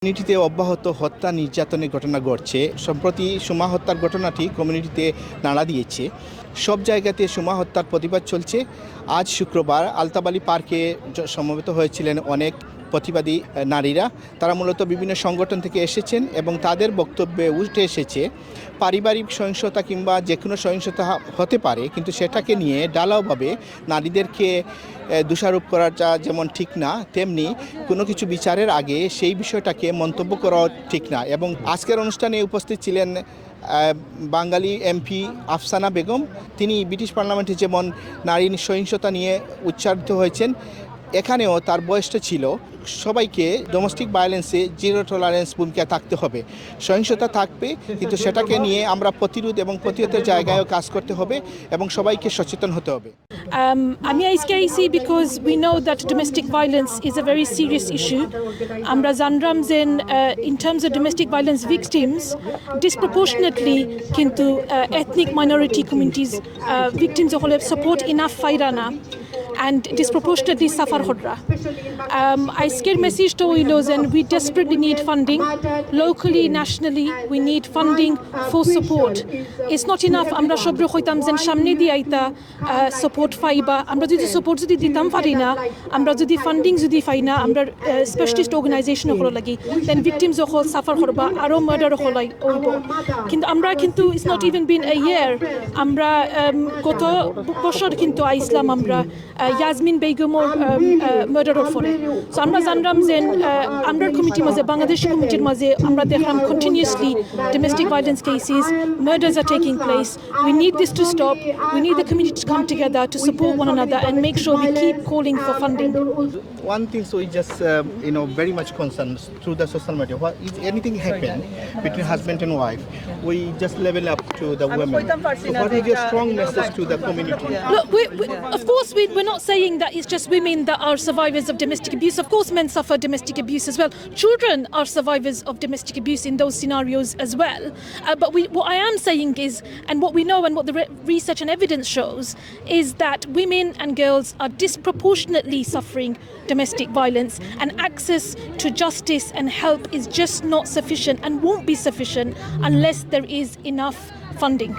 কমিউনিটিতে অব্যাহত হত্যা নির্যাতনের ঘটনা ঘটছে। সম্প্রতি সুমা হত্যার ঘটনাটি কমিউনিটিতে নাড়া দিয়েছে। সব জায়গাতে সুমা হত্যার প্রতিবাদ চলছে। আজ শুক্রবার আলতাবালি পার্কে সমবেত হয়েছিলেন অনেক প্রতিবাদী নারীরা। তারা মূলত বিভিন্ন সংগঠন থেকে এসেছেন এবং তাদের বক্তব্যে উঠে এসেছে পারিবারিক সহিংসতা কিংবা যে কোনো সহিংসতা হতে পারে, কিন্তু সেটাকে নিয়ে ঢালাওভাবে নারীদেরকে দোষারোপ করাটা যেমন ঠিক না, তেমনি কোনো কিছু বিচারের আগে সেই বিষয়টাকে মন্তব্য করাও ঠিক না। এবং আজকের অনুষ্ঠানে উপস্থিত ছিলেন বাঙালি এমপি আফসানা বেগম। তিনি ব্রিটিশ পার্লামেন্টে যেমন নারী সহিংসতা নিয়ে উচ্চারিত হয়েছেন, এখানেও তার বয়সটা ছিল সবাইকে ডোমেস্টিক ভায়োলেন্সে জিরো টলারেন্স ভূমিকা থাকতে হবে। সহিংসতা থাকবে, কিন্তু সেটাকে নিয়ে আমরা প্রতিরোধ এবং প্রতিহতের জায়গায়ও কাজ করতে হবে এবং সবাইকে সচেতন হতে হবে। আমি আজকে আইছি because we know that domestic violence is a very serious issue. আমরা জানলাম যে in terms of domestic violence victims disproportionately কিন্তু ethnic minority communities victims হলে support enough ফাইরানা and disproportionately suffer hodra. Aizker message to oilos and we desperately need funding locally, nationally. We need funding for support. It's not enough amra shobro hoitam jen samne di aita support faiba amra jodi support jodi ditam pari na, amra jodi funding jodi fai na, amra specialist organization holo lagi, then victims hol suffer horba aro murder holai oibo. Kintu amra kintu it's not even been a year amra goto boshor kintu aislam amra Yasmin Begumor murder ফলে। So আমরা জানলাম যে আমরা committee মাঝে বাংলাদেশ কমিটির মাঝে আমরা দেখলাম continuously domestic violence cases, murders are taking place. We need this to stop. We need the community to come together to support one another and make sure we keep calling for funding. One thing, so we just very much concerned through the social media. What if anything happen between husband and wife, we just level up to the women. So what is your strong message to the community? Look, of course we're not saying that it's just women that are survivors of domestic abuse. Of course men suffer domestic abuse as well. Children are survivors of domestic abuse in those scenarios as well. But what I am saying is, and what we know and what the research and evidence shows, is that women and girls are disproportionately suffering domestic violence, and access to justice and help is just not sufficient and won't be sufficient unless there is enough funding.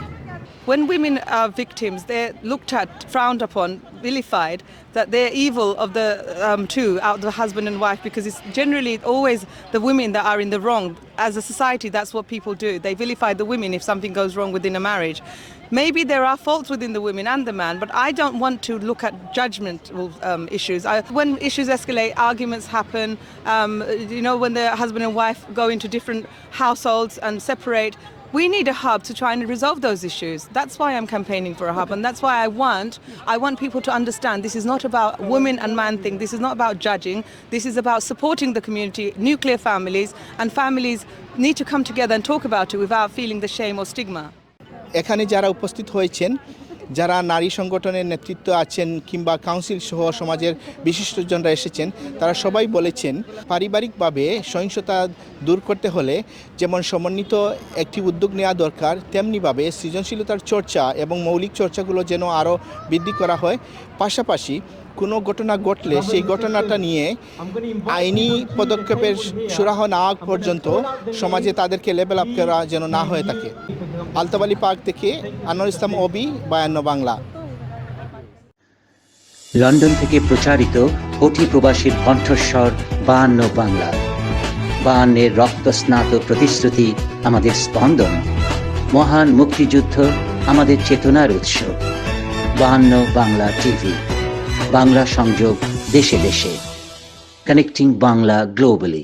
When women are victims, they're looked at, frowned upon, vilified, that they're evil of the two, out of the husband and wife, because it's generally always the women that are in the wrong. As a society, that's what people do. They vilify the women if something goes wrong within a marriage. Maybe there are faults within the women and the man, but I don't want to look at judgmental issues. When issues escalate, arguments happen, when the husband and wife go into different households and separate, we need a hub to try and resolve those issues. That's why I'm campaigning for a hub, and that's why I want people to understand this is not about women and man thing. This is not about judging. This is about supporting the community, nuclear families, and families need to come together and talk about it without feeling the shame or stigma. এখানে যারা উপস্থিত হয়েছেন, যারা নারী সংগঠনের নেতৃত্ব আছেন কিংবা কাউন্সিল সহ সমাজের বিশিষ্টজনরা এসেছেন, তারা সবাই বলেছেন পারিবারিকভাবে সহিংসতা দূর করতে হলে যেমন সমন্বিত একটি উদ্যোগ নেওয়া দরকার, তেমনিভাবে সৃজনশীলতার চর্চা এবং মৌলিক চর্চাগুলো যেন আরও বৃদ্ধি করা হয়। পাশাপাশি কোনো ঘটনা ঘটলে সেই ঘটনাটা নিয়ে আইনি পদক্ষেপের সুরাহ না হওয়া পর্যন্ত সমাজে তাদেরকে লেভেল আপ করা যেন না হয়ে থাকে। আলতাবালি পার্ক থেকে আনোয়ার ইসলাম অবি, 52 বাংলা। লন্ডন থেকে প্রচারিত কোটি প্রবাসীর কণ্ঠস্বর 52 বাংলা। 52 রক্তস্নাত প্রতিশ্রুতি আমাদের স্পন্দন, মহান মুক্তিযুদ্ধ আমাদের চেতনার উৎস। 52 বাংলা টিভি, বাংলা সংযোগ দেশে দেশে। Connecting Bangla globally.